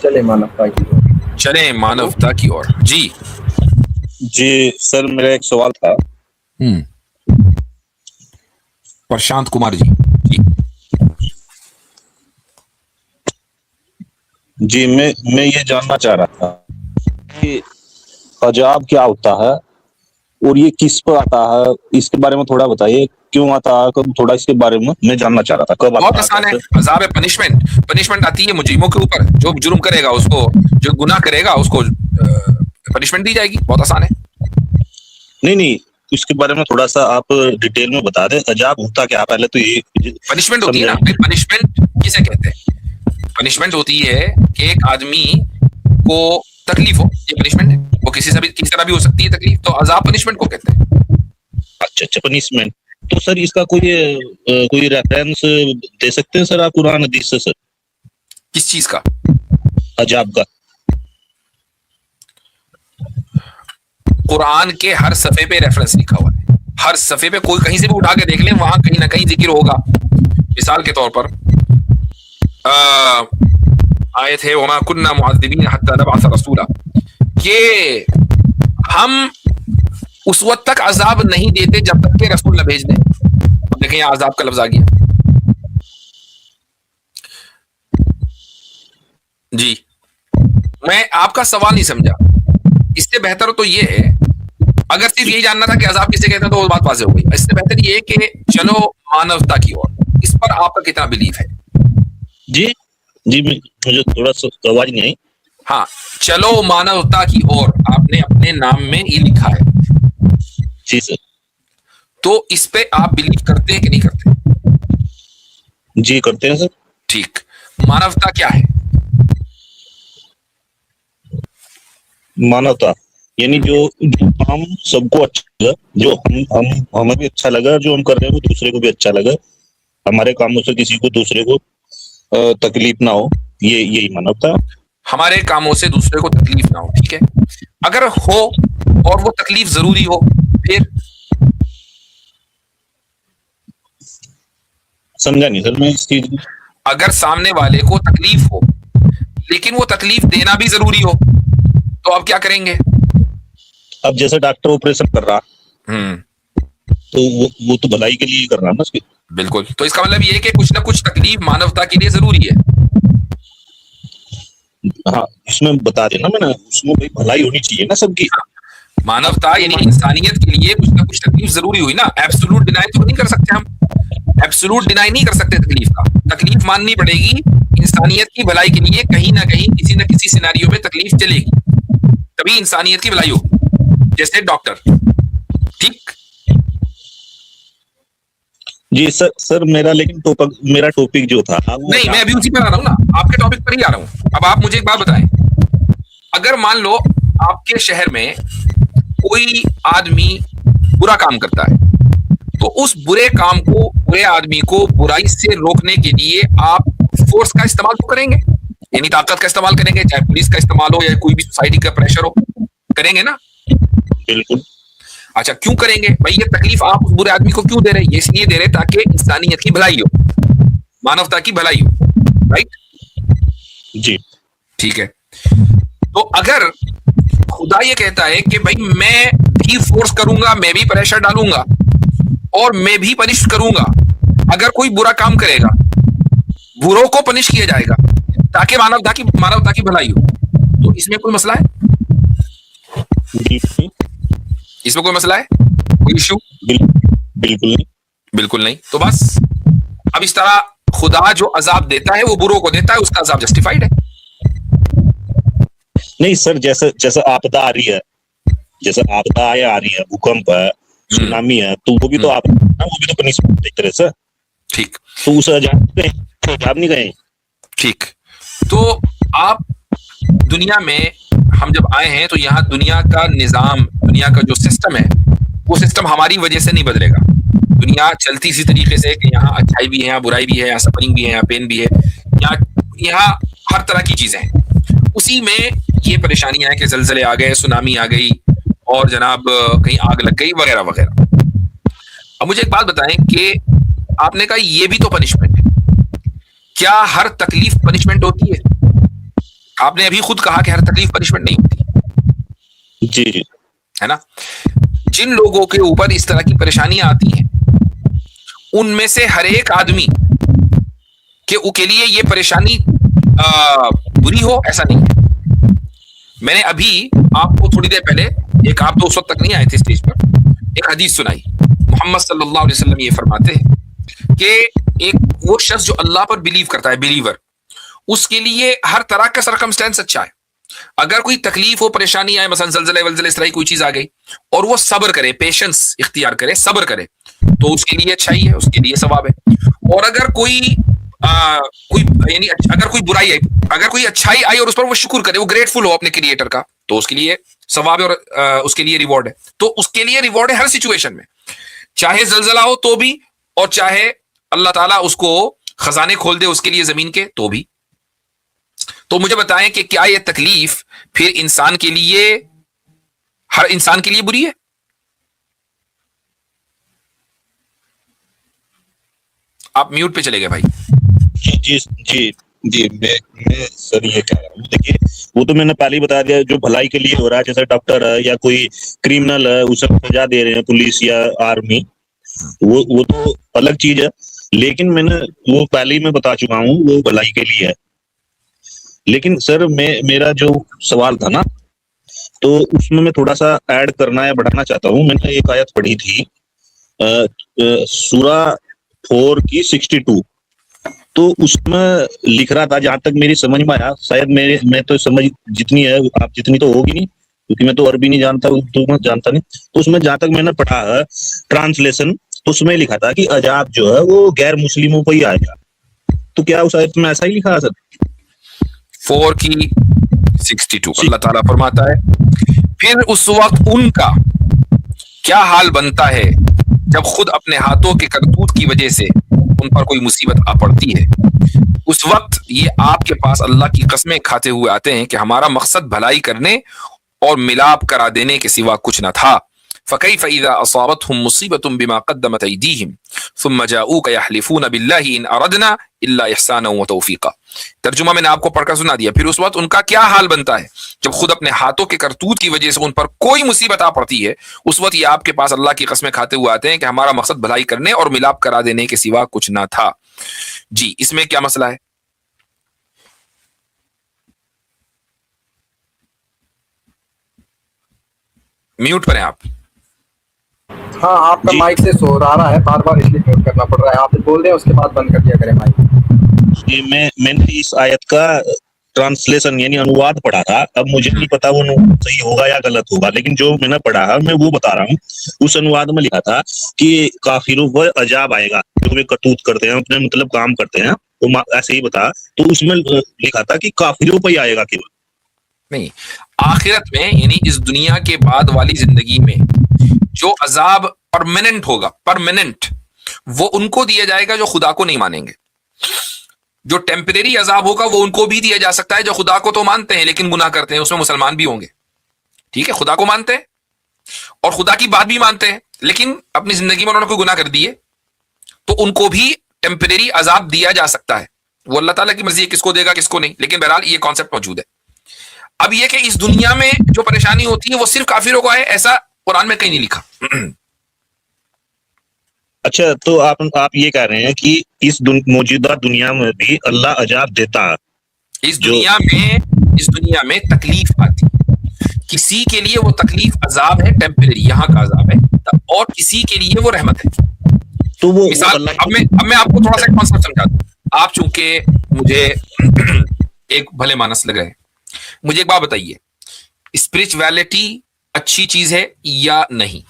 चले मानवता की ओर। चले मानवता की ओर। जी जी सर, मेरा एक सवाल था। प्रशांत कुमार जी। जी जी मैं ये जानना चाह रहा था कि अजाब क्या होता है और ये किस पर आता है, इसके बारे में थोड़ा बताइए। क्यों आता है, कब, थोड़ा इसके बारे में मैं जानना चाह रहा था। कब बहुत आता आसान है। कैसे? अजाब है पनिशमेंट। पनिशमेंट आती है मुजरिमों के ऊपर। जो जुर्म करेगा उसको, जो गुनाह करेगा उसको पनिशमेंट दी जाएगी। बहुत आसान है। नहीं, इसके बारे में थोड़ा सा आप डिटेल में बता दें। अजाब होता क्या, पहले तो ये पनिशमेंट होती है ना। समझाएं। पनिशमेंट किसे कहते हैं? पनिशमेंट होती है कि एक आदमी को तकलीफ हो, ये पनिशमेंट है। वो किसी तरह भी हो सकती है तकलीफ, तो अजाब पनिशमेंट को कहते हैं। अच्छा, पनिशमेंट। तो सर इसका कोई रेफरेंस दे सकते हैं सर आप, कुरान हदीस से सर, किस चीज का? अजाब का? कुरान के हर सफे पे रेफरेंस लिखा हुआ है। हर सफे पे कोई कहीं से भी उठा के देख लें, वहां कहीं ना कहीं जिक्र होगा। मिसाल के तौर पर आए थे वमा कुन्ना मुअज़्ज़िबीन हत्ता नबअस रसूला, कि हम उस वक्त तक अजाब नहीं देते जब तक के रसूल न भेज दें। अब देखें यहां अजाब का लफ्ज आ गया। जी मैं आपका सवाल नहीं समझा। इससे बेहतर तो ये है, अगर सिर्फ यही जानना था कि अजाब किसे कहते हैं तो वो बात वाज़ेह हो गई। इससे बेहतर ये है कि चलो मानवता की ओर, इस पर आपका कितना बिलीफ है? जी मुझे थोड़ा सा आवाज नहीं आई। हाँ, चलो मानवता की ओर आपने अपने नाम में ये लिखा है। जी सर। तो इस पे आप बिलीव करते हैं कि नहीं करते? जी करते हैं सर। ठीक। मानवता क्या है? मानवता यानी जो काम सबको अच्छा लगा, जो हमें भी अच्छा लगा, जो हम कर रहे हैं वो दूसरे को भी अच्छा लगा, हमारे कामों से किसी को दूसरे को तकलीफ ना हो, यही मानवता। हमारे कामों से दूसरे को तकलीफ ना हो, ठीक है। अगर हो और वो तकलीफ जरूरी हो, फिर? समझा नहीं सर मैं इस चीज को। अगर सामने वाले को तकलीफ हो लेकिन वो तकलीफ देना भी जरूरी हो, तो आप क्या करेंगे? अब जैसे डॉक्टर ऑपरेशन कर रहा, तो वो तो भलाई के लिए ही कर रहा है ना उसकी। बिल्कुल। तो इसका मतलब ये कि कुछ ना कुछ तकलीफ मानवता के लिए जरूरी है। हाँ, इसमें बता देना मैंने, उसमें भाई भलाई होनी चाहिए ना सबकी। मानवता यानी इंसानियत के लिए कुछ ना कुछ तकलीफ जरूरी हुई ना। एब्सोल्यूट डिनाई तो नहीं कर सकते हम। एब्सोल्यूट डिनाई नहीं कर सकते तकलीफ का। तकलीफ माननी पड़ेगी। इंसानियत की भलाई के लिए कहीं ना कहीं किसी न किसी सिनेरियो में तकलीफ चलेगी, तभी इंसानियत की भलाई होगी। जैसे डॉक्टर, ठीक। जी सर मेरा टॉपिक जो था नहीं, मैं अभी उसी पर आ रहा हूँ ना, आपके टॉपिक पर ही आ रहा हूँ। अब आप मुझे एक बात बताएं, अगर मान लो आपके शहर में कोई आदमी बुरा काम करता है, तो उस बुरे काम को, बुरे आदमी को बुराई से रोकने के लिए आप फोर्स का इस्तेमाल तो करेंगे, यानी ताकत का इस्तेमाल करेंगे, चाहे पुलिस का इस्तेमाल हो या कोई भी सोसाइटी का प्रेशर हो, करेंगे ना? बिल्कुल। अच्छा, क्यों करेंगे भाई? ये तकलीफ आप उस बुरे आदमी को क्यों दे रहे हैं? ये इसलिए दे रहे ताकि इंसानियत की भलाई हो, मानवता की भलाई हो, राइट? जी ठीक है। तो अगर खुदा ये कहता है कि भाई मैं भी फोर्स करूंगा, मैं भी प्रेशर डालूंगा और मैं भी पनिश करूंगा, अगर कोई बुरा काम करेगा बुरों को पनिश किया जाएगा ताकि मानवता की भलाई हो, तो इसमें कोई मसला है? इसमें कोई मसला है? कोई इश्यू? बिल्कुल नहीं। बिल्कुल नहीं। तो बस अब इस तरह खुदा जो अजाब देता है वो बुरों को देता है, उसका अजाब जस्टिफाइड है। नहीं सर, जैसे आपदा आ रही है, जैसे आपदा आ रही है, भूकंप है, सुनामी है, तो वो भी तो आपदा, वो भी तो पनिशमेंट एक तरह से। ठीक। तो उस अजाब नहीं कहें। ठीक। तो आप दुनिया में, हम जब आए हैं तो यहाँ दुनिया का निजाम, दुनिया का जो सिस्टम है, वो सिस्टम हमारी वजह से नहीं बदलेगा। दुनिया चलती इसी तरीके से कि यहाँ अच्छाई भी है, यहाँ बुराई भी है, यहाँ सफरिंग भी है, यहाँ पेन भी है, यहाँ हर तरह की चीजें हैं। उसी में ये परेशानियां हैं कि जलजले आ गए, सुनामी आ गई और जनाब कहीं आग लग गई वगैरह वगैरह। अब मुझे एक बात बताएं कि आपने कहा ये भी तो पनिशमेंट है, क्या हर तकलीफ पनिशमेंट होती है? आपने अभी खुद कहा कि हर तकलीफ पनिशमेंट नहीं होती, जी जी है ना। जिन लोगों के ऊपर इस तरह की परेशानियां आती हैं, उनमें से हर एक आदमी के लिए ये परेशानी बुरी हो ऐसा नहीं है। मैंने अभी आपको थोड़ी देर पहले, आप तो उस वक्त तक नहीं आए थे स्टेज पर, एक हदीस सुनाई। मोहम्मद सल्लल्लाहु अलैहि वसल्लम ये फरमाते हैं कि एक वो शख्स जो अल्लाह पर बिलीव करता है, बिलीवर, उसके लिए हर तरह का सरकमस्टेंस अच्छा है। अगर कोई तकलीफ हो, परेशानी आए, मसलन जलजले वलजले इस तरह की कोई चीज आ गई, और वो सब्र करे, पेशेंस इख्तियार करे, सब्र करे, तो उसके लिए अच्छा ही है, उसके लिए सवाब है। और अगर कोई यानी अगर कोई बुराई आई, अगर कोई अच्छाई आई और उस पर वो शुक्र करे, वो ग्रेटफुल हो अपने क्रिएटर का, तो उसके लिए सवाब है और उसके लिए रिवॉर्ड है। तो उसके लिए रिवॉर्ड है हर सिचुएशन में, चाहे जलजला हो तो भी, और चाहे अल्लाह ताला उसको खजाने खोल दे उसके लिए जमीन के, तो भी। तो मुझे बताएं कि क्या ये तकलीफ फिर इंसान के लिए, हर इंसान के लिए बुरी है? आप म्यूट पे चले गए भाई। जी जी जी जी मैं सर ये कह रहा हूँ, देखिए वो तो मैंने पहले ही बता दिया, जो भलाई के लिए हो रहा है, जैसे डॉक्टर है या कोई क्रिमिनल है, उसे सजा दे रहे हैं पुलिस या आर्मी, वो तो अलग चीज है। लेकिन मैंने वो पहले ही मैं बता चुका हूँ, वो भलाई के लिए है। लेकिन सर मेरा जो सवाल था ना, तो उसमें मैं थोड़ा सा ऐड करना या बढ़ाना चाहता हूँ। मैंने एक आयत पढ़ी थी सूरा 4 की 62, तो उसमें लिख रहा था, जहां तक मेरी समझ में आया, शायद मैं तो समझ जितनी है, आप जितनी तो होगी नहीं, क्योंकि मैं तो अरबी नहीं जानता, उर्दू में जानता नहीं। तो उसमें जहां तक मैंने पढ़ा है ट्रांसलेशन, तो उसमें लिखा था कि अजाब जो है वो गैर मुस्लिमों पर ही आएगा। तो क्या उस आयत में ऐसा ही लिखा है सर? 4 की 62 अल्लाह ताला फरमाता है, फिर उस वक्त उनका क्या हाल बनता है जब खुद अपने हाथों के करतूत की वजह से उन पर कोई मुसीबत आ पड़ती है। उस वक्त ये आपके पास अल्लाह की कसमें खाते हुए आते हैं कि हमारा मकसद भलाई करने और मिलाप करा देने के सिवा कुछ न था। फ़कैफ़ इज़ा असाबतहुम मुसीबतुन बिमा क़द्दमत अयदीहिम सुम्मा जाऊका यहलिफून बिल्लाहि इन अरदना इल्ला इहसानन व तौफ़ीक़ा। तर्जुमा मैंने आपको पढ़कर सुना दिया। फिर उस वक्त उनका क्या हाल बनता है जब खुद अपने हाथों के करतूत की वजह से उन पर कोई मुसीबत आ पड़ती है। उस वक्त ये आपके पास अल्लाह की कसमें खाते हुए आते हैं कि हमारा मकसद भलाई करने और मिलाप करा देने के सिवा कुछ ना था। जी, इसमें क्या मसला है? म्यूट पर हैं आप। हाँ, आपका माइक से शोर आ रहा है, बार बार इसलिए म्यूट करना पड़ रहा है। आप बोल रहे हैं, उसके बाद बंद कर दिया करें माइक। ये मैंने इस आयत का ट्रांसलेशन यानी अनुवाद पढ़ा था। अब मुझे नहीं पता वो सही होगा या गलत होगा, लेकिन जो मैंने पढ़ा है मैं वो बता रहा हूँ। उस अनुवाद में लिखा था कि काफिरों पर अजाब आएगा, जो वे करतूत करते हैं, अपने मतलब काम करते हैं, तो ऐसे ही बता। तो उसमें लिखा था कि काफिरों पर ही आएगा केवल, नहीं, आखिरत में यानी इस दुनिया के बाद वाली जिंदगी में जो अजाब परमानेंट होगा, परमानेंट, वो उनको दिया जाएगा जो खुदा को नहीं मानेंगे। जो टेम्परेरी अजाब होगा वो उनको भी दिया जा सकता है जो खुदा को तो मानते हैं लेकिन गुनाह करते हैं। उसमें मुसलमान भी होंगे, ठीक है, खुदा को मानते हैं और खुदा की बात भी मानते हैं, लेकिन अपनी जिंदगी में उन्होंने कोई गुनाह कर दिए, तो उनको भी टेम्परेरी अजाब दिया जा सकता है। वो अल्लाह ताला की मर्जी है किसको देगा किसको नहीं, लेकिन बहरहाल ये कॉन्सेप्ट मौजूद है। अब ये कि इस दुनिया में जो परेशानी होती है वो सिर्फ काफिरों को है, ऐसा कुरान में कहीं नहीं लिखा। अच्छा, तो आप ये कह रहे हैं कि इस मौजूदा दुनिया में भी अल्लाह अजाब देता है? इस दुनिया में तकलीफ आती है, किसी के लिए वो तकलीफ अजाब है, टेम्परेरी, यहाँ का अजाब है, और किसी के लिए वो रहमत है। तो वो मिसाल, अब मैं आपको थोड़ा सा कॉन्सेप्ट समझा दूं। आप चूंकि मुझे एक भले मानस लग रहे हैं, मुझे एक बात बताइए, स्पिरिचुअलिटी अच्छी चीज है या नहीं?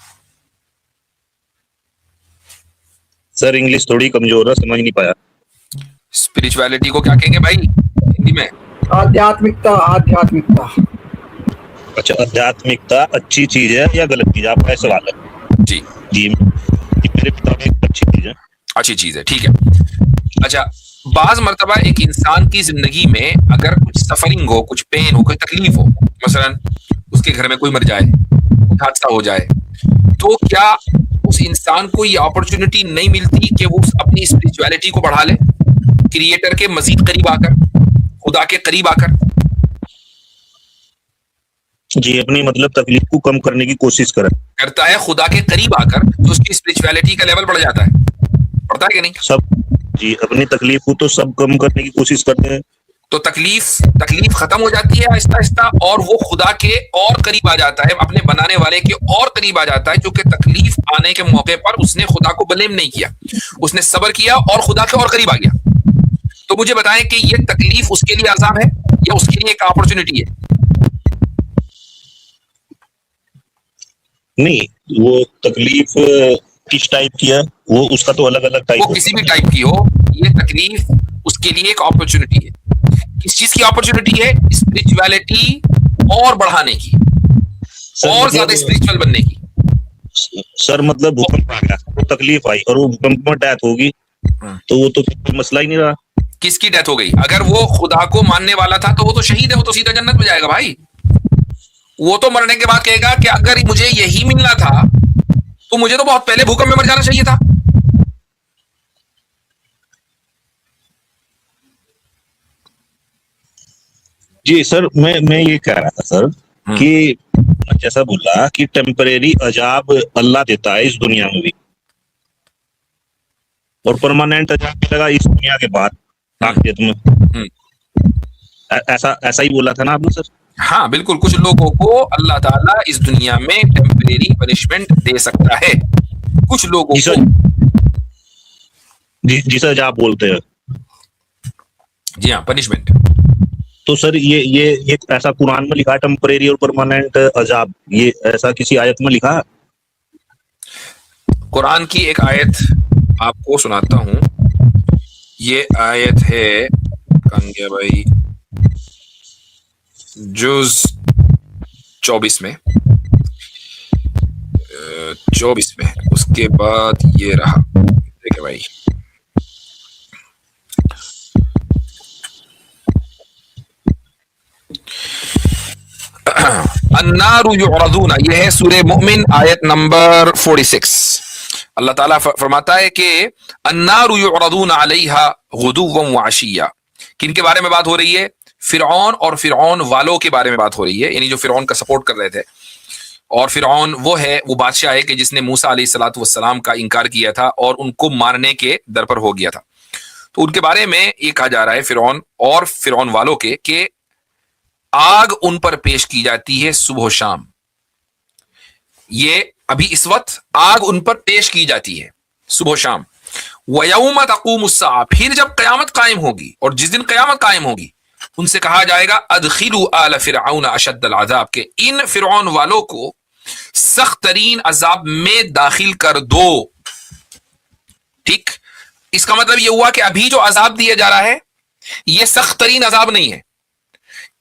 सर इंग्लिश थोड़ी कमजोर है, समझ नहीं पाया। स्पिरिचुअलिटी को क्या कहेंगे भाई हिंदी में? आध्यात्मिकता। आध्यात्मिकता। अच्छा, आध्यात्मिकता अच्छी चीज है या गलत चीज, आपका सवाल है? जी जी, मेरे पिता में अच्छी चीज है। अच्छी चीज है, ठीक है। अच्छा, बाज मर्तबा एक इंसान की जिंदगी में अगर कुछ सफरिंग हो, कुछ पेन हो, कोई तकलीफ हो, मसलन उसके घर में कोई मर जाए, हादसा हो जाए, तो क्या उस इंसान को ये अपॉर्चुनिटी नहीं मिलती कि वो अपनी स्पिरिचुअलिटी को बढ़ा ले, क्रिएटर के मजीद करीब आकर, खुदा के करीब आकर? जी अपनी मतलब तकलीफ को कम करने की कोशिश करें। करता है खुदा के करीब आकर, तो उसकी स्पिरिचुअलिटी का लेवल बढ़ जाता है। बढ़ता है कि नहीं? सब जी अपनी तकलीफ को तो सब कम करने की कोशिश करते हैं। तो तकलीफ खत्म हो जाती है आहिस्ता आहिस्ता, और वो खुदा के और करीब आ जाता है, अपने बनाने वाले के और करीब आ जाता है, क्योंकि तकलीफ आने के मौके पर उसने खुदा को ब्लेम नहीं किया, उसने सब्र किया और खुदा के और करीब आ गया। तो मुझे बताएं कि ये तकलीफ उसके लिए अजाब है या उसके लिए एक अपॉर्चुनिटी है? नहीं, वो तकलीफ किस टाइप की है वो उसका तो अलग अलग टाइप वो किसी भी टाइप की हो, ये तकलीफ उसके लिए एक अपॉर्चुनिटी है। किस चीज की अपॉर्चुनिटी है? स्पिरिचुअलिटी और बढ़ाने की, और ज्यादा स्पिरिचुअल बनने की। सर मतलब भूकंप आ गया, वो तकलीफ आई और वो भूकंप में डेथ होगी, तो वो तो कोई मसला ही नहीं रहा। किसकी डेथ हो गई? अगर वो खुदा को मानने वाला था तो वो तो शहीद है, वो तो सीधा जन्नत में जाएगा भाई। वो तो मरने के बाद कहेगा कि अगर मुझे यही मिलना था तो मुझे तो बहुत पहले भूकंप में मर जाना चाहिए था। जी सर, मैं ये कह रहा था सर कि जैसा बोला कि टेम्परेरी अजाब अल्लाह देता है इस दुनिया में भी, और परमानेंट अजाब मिलेगा इस दुनिया के बाद आखिरत में। ऐसा ही बोला था ना आपने सर? हाँ बिल्कुल, कुछ लोगों को अल्लाह ताला इस दुनिया में टेम्परेरी पनिशमेंट दे सकता है, कुछ लोगों को। जिसे अजाब बोलते हैं। जी हाँ, पनिशमेंट। तो सर ये ऐसा कुरान में लिखा है टेम्परेरी और परमानेंट अजाब, ये ऐसा किसी आयत में लिखा है? कुरान की एक आयत आपको सुनाता हूं। ये आयत है कांग्या भाई जुज 24 में, 24 में। उसके बाद ये रहा, देखिए भाई, अन्नारु युअरदूना, यह है सूरह मुमिन आयत नंबर 46। अल्लाह ताला फरमाता है कि अन्नारु युअरदूना अलैहा गुदुव्वन व अशिया। किनके बारे में बात हो रही है? फिरौन और फिरौन वालों के बारे में बात हो रही है, यानी जो फिरौन का सपोर्ट कर रहे थे। और फिरौन वो है, वो बादशाह है कि जिसने मूसा अलैहिस्सलातु वस्सलाम का इनकार किया था और उनको मारने के दर पर हो गया था। तो उनके बारे में ये कहा जा रहा है, फिरौन और फिरौन वालों के, कि आग उन पर पेश की जाती है सुबह शाम। ये अभी इस वक्त आग उन पर पेश की जाती है सुबह शाम। वयौम तक़ूमुस्साअ, फिर जब कयामत कायम होगी, और जिस दिन कयामत कायम होगी उनसे कहा जाएगा अदखिलू आल फिरऔन अशद्दल अज़ाब, के इन फिरौन वालों को सख्त तरीन अजाब में दाखिल कर दो। ठीक, इसका मतलब यह हुआ कि अभी जो अजाब दिया जा रहा है यह सख्त तरीन अजाब नहीं है,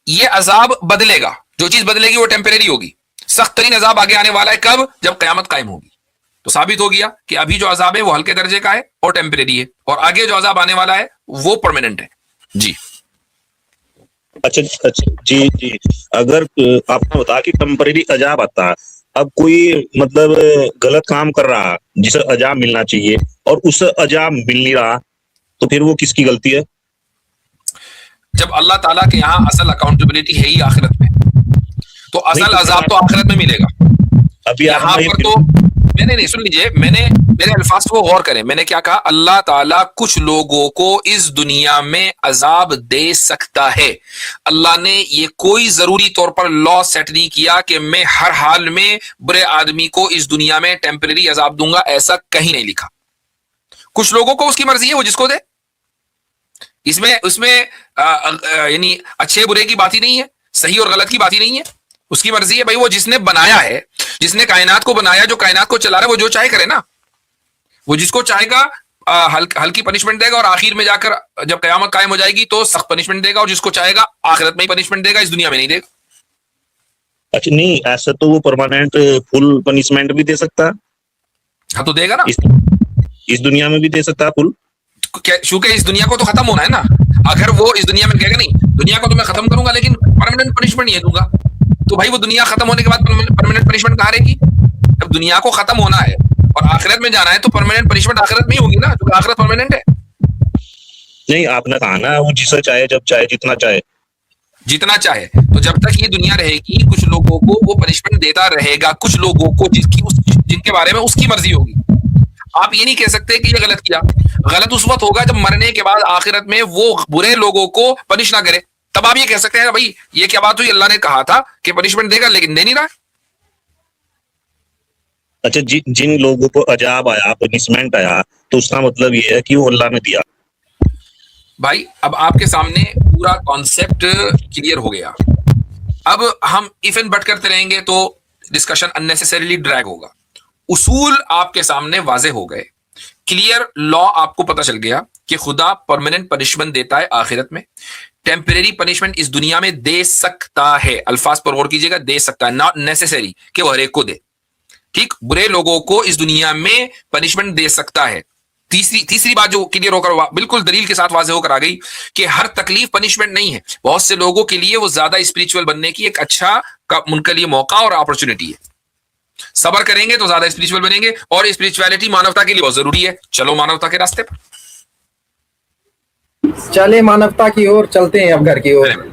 यह अजाब बदलेगा। जो चीज बदलेगी वो टेम्परेरी होगी। सख्त तरीन अजाब आगे आने वाला है कब? जब कयामत कायम होगी। तो साबित हो गया कि अभी जो अजाब है वो हल्के दर्जे का है और टेम्परेरी है, और आगे जो अजाब आने वाला है वो परमानेंट है। जी अच्छा जी अगर आपने बताया कि टेम्परेरी अजाब आता है, अब कोई मतलब गलत काम कर रहा है जिसे अजाब मिलना चाहिए और उसे अजाब मिल नहीं रहा, तो फिर वो किसकी गलती है? जब अल्लाह ताला के यहाँ असल अकाउंटेबिलिटी है ही आखिरत में, तो असल अजाब तो आखिरत में मिलेगा। अभी यहाँ पर तो मैंने नहीं, सुन लीजिए, मेरे अल्फाज को गौर करें। मैंने क्या कहा? अल्लाह ताला कुछ लोगों को इस दुनिया में अजाब दे सकता है। अल्लाह ने ये कोई जरूरी तौर पर लॉ सेट नहीं किया कि मैं हर हाल में बुरे आदमी को इस दुनिया में टेम्परेरी अजाब दूंगा, ऐसा कहीं नहीं लिखा। कुछ लोगों को उसकी मर्जी है, वो जिसको दे। उसमें यानी अच्छे बुरे की बात ही नहीं है, सही और गलत की बात ही नहीं है, उसकी मर्जी है भाई। वो जिसने बनाया है, जिसने कायनात को बनाया, जो कायनात को चला रहा है, वो जो चाहे करे ना। वो जिसको चाहेगा हल्की पनिशमेंट देगा, और आखिर में जाकर जब कयामत कायम हो जाएगी तो सख्त पनिशमेंट देगा, और जिसको चाहेगा आखिरत में ही पनिशमेंट देगा, इस दुनिया में नहीं देगा। अच्छा नहीं, ऐसा तो वो परमानेंट फुल पनिशमेंट भी दे सकता है। हाँ तो देगा ना, इस दुनिया में भी दे सकता है फुल, क्योंकि इस दुनिया को तो खत्म होना है ना। अगर वो इस दुनिया में कहेगा नहीं, दुनिया को तो मैं खत्म करूंगा लेकिन परमानेंट पनिशमेंट नहीं दूंगा, तो भाई वो दुनिया खत्म होने के बाद परमानेंट पनिशमेंट कहां रहेगी? जब दुनिया को खत्म होना है और आखिरत में जाना है तो परमानेंट पनिशमेंट आखिरत में ही होगी ना, क्योंकि आखिरत परमानेंट है। नहीं आपने कहा ना वो जिसे चाहे जब चाहे जितना चाहे। जितना चाहे। तो जब तक ये दुनिया रहेगी कुछ लोगों को वो पनिशमेंट देता रहेगा, कुछ लोगों को जिनके बारे में उसकी मर्जी होगी। आप ये नहीं कह सकते कि ये गलत किया। गलत उस वक्त होगा जब मरने के बाद आखिरत में वो बुरे लोगों को पनिश ना करे, तब आप ये कह सकते हैं भाई ये क्या बात हुई, अल्लाह ने कहा था कि पनिशमेंट देगा लेकिन दे नहीं रहा। अच्छा, जिन लोगों को अजाब आया, पनिशमेंट आया, तो उसका मतलब ये है कि वो अल्लाह ने दिया। भाई अब आपके सामने पूरा कॉन्सेप्ट क्लियर हो गया। अब हम इफ एंड बट करते रहेंगे तो डिस्कशन अननेसेसरीली ड्रैग होगा। उसूल आपके सामने वाजे हो गए, क्लियर लॉ आपको पता चल गया कि खुदा परमानेंट पनिशमेंट देता है आखिरत में, टेम्परेरी पनिशमेंट इस दुनिया में दे सकता है। अल्फाज पर गौर कीजिएगा, दे सकता है, नॉट नेसेसरी कि वो हर एक को दे। ठीक, बुरे लोगों को इस दुनिया में पनिशमेंट दे सकता है। तीसरी बात जो क्लियर होकर बिल्कुल दलील के साथ वाज़ेह होकर आ गई कि हर तकलीफ पनिशमेंट नहीं है। बहुत से लोगों के लिए वो ज्यादा स्पिरिचुअल बनने की एक अच्छा उनके लिए मौका और अपॉर्चुनिटी है। सबर करेंगे तो ज्यादा स्पिरिचुअल बनेंगे, और स्पिरिचुअलिटी मानवता के लिए बहुत जरूरी है। चलो मानवता के रास्ते पर चले, मानवता की ओर चलते हैं अब घर की ओर।